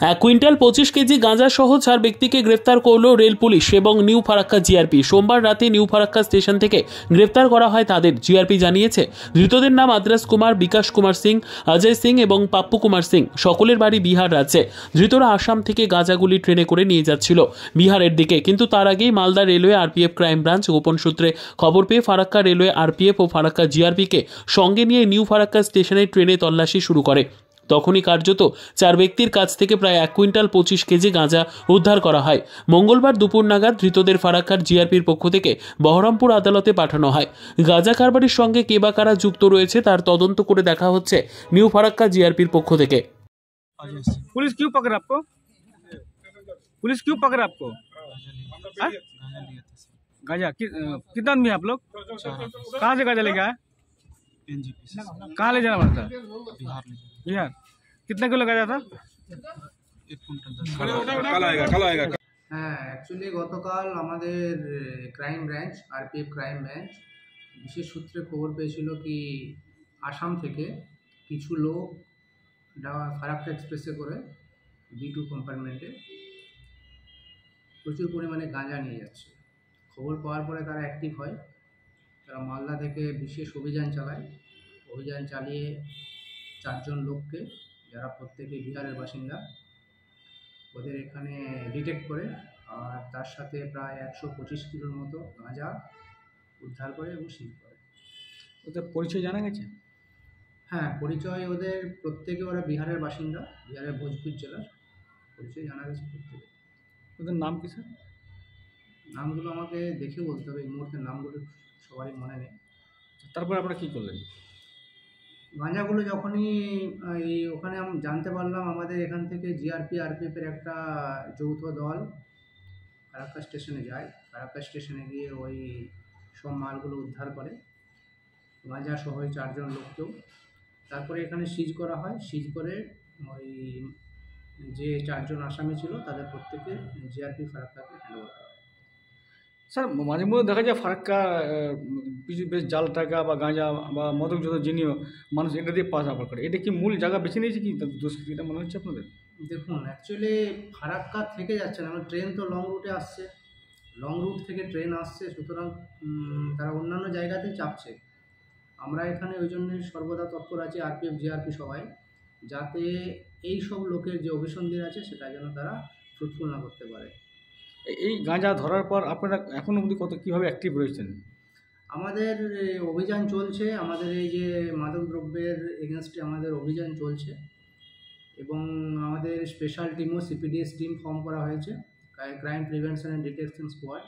এক quintal 25 KG গাঁজা সহ 4 ব্যক্তিকে গ্রেফতার করল রেল পুলিশ এবং নিউ ফারাক্কা জিআরপি। সোমবার রাতে নিউ ফারাক্কা স্টেশন থেকে গ্রেফতার করা হয় তাদের। জিআরপি জানিয়েছে, ধৃতদের নাম আদ্রাস কুমার, বিকাশ কুমার সিং, অজয় সিং এবং পাপ্পু কুমার সিং। সকলের বাড়ি বিহার রাজ্যে। ধৃতরা আসাম থেকে গাঁজাগুলি ট্রেনে করে নিয়ে যাচ্ছিল বিহারের দিকে, কিন্তু তার আগেই Malda railway RPF crime branch গোপন সূত্রে খবর পেয়ে ফারাক্কা রেলওয়ে আরপিএফ ও ফারাক্কা জিআরপিকে সঙ্গে নিয়ে নিউ ফারাক্কা স্টেশনে ট্রেনে তল্লাশি শুরু করে। তখনই কার্যত 4 ব্যক্তির কাছ থেকে প্রায় 1 কুইন্টাল 25 কেজি গাঁজা উদ্ধার করা হয়। মঙ্গলবার দুপুর নাগাদ ধৃতদের ফারাক্কার জিআরপির পক্ষ থেকে বহরমপুর আদালতে পাঠানো হয়। গাঁজা কারবারির সঙ্গে কে বা কারা যুক্ত রয়েছে তার তদন্ত করে দেখা হচ্ছে নিউ ফারাক্কা জিআরপির পক্ষ থেকে। पुलिस क्यों पकड़ा आपको? पुलिस क्यों पकड़ा आपको? गांजा कितना आदमी है आप लोग? कहाँ से गांजा लेके आए? कहाँ ले जाना पड़ता? बिहार। कितना किलो गांजा था? 1 कुंटल। कल आएगा। হ্যাঁ, অ্যাকচুয়ালি গতকাল আমাদের crime branch RPF crime branch বিশেষ সূত্রে খবর পেয়েছিল কি আসাম থেকে কিছু লোক ফারাক্কা এক্সপ্রেসে করে B2 কম্পার্টমেন্টে প্রচুর পরিমাণে গাঁজা নিয়ে যাচ্ছে। খবর পাওয়ার পরে তারা অ্যাক্টিভ হয়। তারা মালদা থেকে বিশেষ অভিযান চালায়। অভিযান চালিয়ে 4 জন লোককে, যারা প্রত্যেকে বিহারের বাসিন্দা, ওদের এখানে ডিটেক্ট করে আর তার সাথে প্রায় 125 কিলোর মতো গাঁজা উদ্ধার করে এবং সিজ করে। ওদের পরিচয় জানা গেছে? হ্যাঁ, পরিচয় ওদের প্রত্যেকে, ওরা বিহারের বাসিন্দা, বিহারের ভোজপুর জেলার। পরিচয় জানা গেছে প্রত্যেকে। ওদের নাম কি স্যার? নামগুলো আমাকে দেখে বলতে হবে, এই মুহূর্তে নামগুলো সবারই মনে নেই। তারপর আপনারা কি করলেন? গাঁজাগুলো যখনই ওখানে আমি জানতে পারলাম, আমাদের এখান থেকে জিআরপি আরপিএফের একটা যৌথ দল ফারাক্কা স্টেশনে যায়। ফারাক্কা স্টেশনে গিয়ে ওই সব মালগুলো উদ্ধার করে, গাঁজা সহ 4 জন লোককেও। তারপরে এখানে সিজ করা হয়। সিজ করে ওই যে 4 জন আসামি ছিল তাদের প্রত্যেকে জিআরপি ফারাক্কাকে হ্যান্ডওভার করা হয়। স্যার, মাঝে মধ্যে দেখা যায় ফারাক্কা বেশ জাল টাকা বা গাঁজা বা মদকজাত জিনিস মানুষ এটা দিয়ে পাচার করে। এটা কি মূল জায়গা বেছে নিয়েছে কি দুষ্কৃতিটা মনে হচ্ছে আপনাদের? দেখুন, অ্যাকচুয়ালি ফারাক্কা থেকে যাচ্ছে না, আমার ট্রেন তো লং রুটে আসছে, লং রুট থেকে ট্রেন আসছে, সুতরাং তারা অন্যান্য জায়গাতেই চাপছে। আমরা এখানে ওই জন্যে সর্বদা তৎপর আছি, আরপিএফ জিআরপি সবাই, যাতে এই সব লোকের যে অভিসন্ধি আছে সেটা যেন তারা ফ্রুটফুল না করতে পারে। এই গাঁজা ধরার পর আপনারা এখন অবধি কীভাবে অ্যাক্টিভ রয়েছেন? আমাদের অভিযান চলছে, আমাদের এই যে মাদক দ্রব্যের এগেনস্টে আমাদের অভিযান চলছে এবং আমাদের স্পেশাল টিমও সিপিডিএস টিম ফর্ম করা হয়েছে, crime prevention and detection squad.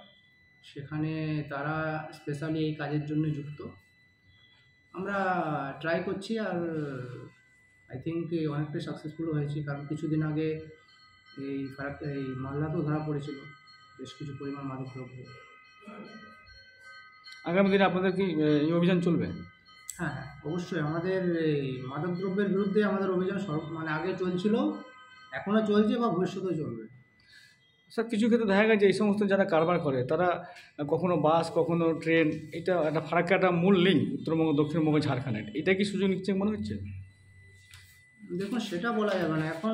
সেখানে তারা স্পেশালি এই কাজের জন্য যুক্ত। আমরা ট্রাই করছি আর আই থিঙ্ক অনেকটাই সাকসেসফুলও হয়েছি, কারণ কিছুদিন আগে এই মালদাতেও ধরা পড়েছিল বেশ কিছু পরিমাণ মাদক দ্রব্য। আগামী দিনে আপনাদের কি এই অভিযান চলবে? হ্যাঁ, অবশ্যই। আমাদের এই মাদক দ্রব্যের বিরুদ্ধে আমাদের অভিযান আগে চলছিল, এখনও চলছে বা ভবিষ্যতেও চলবে। স্যার, কিছু ক্ষেত্রে দেখা গেছে এই সমস্ত যারা কারবার করে তারা কখনো বাস, কখনো ট্রেন, এটা একটা ফারাক্কা একটা মূল লিঙ্ক উত্তরবঙ্গ, দক্ষিণবঙ্গ, ঝাড়খণ্ডের। এটা কি সুযোগ নিচ্ছে মনে হচ্ছে? দেখুন, সেটা বলা যাবে না। এখন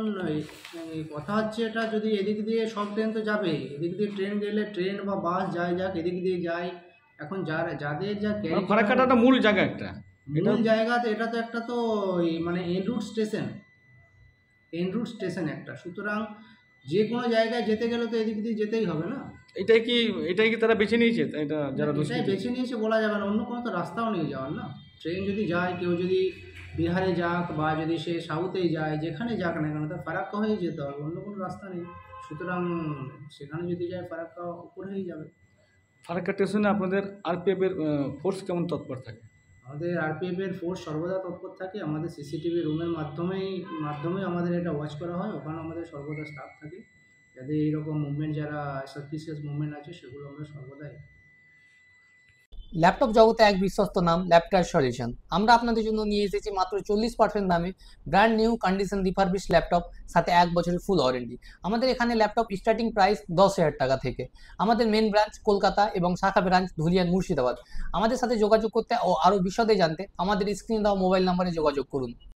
এই কথা হচ্ছে, এটা যদি এদিক দিয়ে সব ট্রেন তো যাবে, এদিক দিয়ে ট্রেন গেলে ট্রেন বা বাস যাক, এদিক দিয়ে যায়। এখন যাদের যা ফারাক্কাটা একটা মূল জায়গা, একটা মূল জায়গা, তো এটা তো একটা তো মানে এন রুট স্টেশন একটা, সুতরাং যে কোনো জায়গায় যেতে গেলে তো এদিক দিয়ে যেতেই হবে না। এটাই কি তারা বেছে নিয়েছে? এটা যারা বেছে নিয়েছে বলা যাবে না, অন্য কোনো তো রাস্তাও নেই যাওয়ার না। ট্রেন যদি যায়, কেউ যদি বিহারে যাক বা যদি সে সাউথেই যায়, যেখানে যাক না কেন তার ফারাক্কা হয়ে যেতে হবে, অন্য কোনো রাস্তা নেই। সুতরাং সেখানে যদি যায় ফারাক্কা উপর হয়েই যাবে। ফারাক্কা স্টেশনে আপনাদের আরপিএফের ফোর্স কেমন তৎপর থাকে? আমাদের আরপিএফের ফোর্স সর্বদা তৎপর থাকে। আমাদের সিসিটিভি রুমের মাধ্যমে আমাদের এটা ওয়াচ করা হয়। ওখানে আমাদের সর্বদা স্টাফ থাকে, যাতে এইরকম মুভমেন্ট, যারা সাসপিসিয়াস মুভমেন্ট আছে সেগুলো আমরা সর্বদাই। ল্যাপটপ জগতে এক বিশ্বস্ত নাম ল্যাপটপ সলিউশন। আমরা আপনাদের জন্য নিয়ে এসেছি মাত্র 40% দামে brand new condition refurbish laptop, সাথে 1 বছরের ফুল ওয়ারেন্টি। আমাদের এখানে ল্যাপটপ স্টার্টিং প্রাইস 10,000 টাকা থেকে। আমাদের মেন ব্রাঞ্চ কলকাতা এবং শাখা ব্রাঞ্চ ধুলিয়ান, মুর্শিদাবাদ। আমাদের সাথে যোগাযোগ করতে ও আরও বিশদে জানতে আমাদের স্ক্রিনে দেওয়া মোবাইল নাম্বারে যোগাযোগ করুন।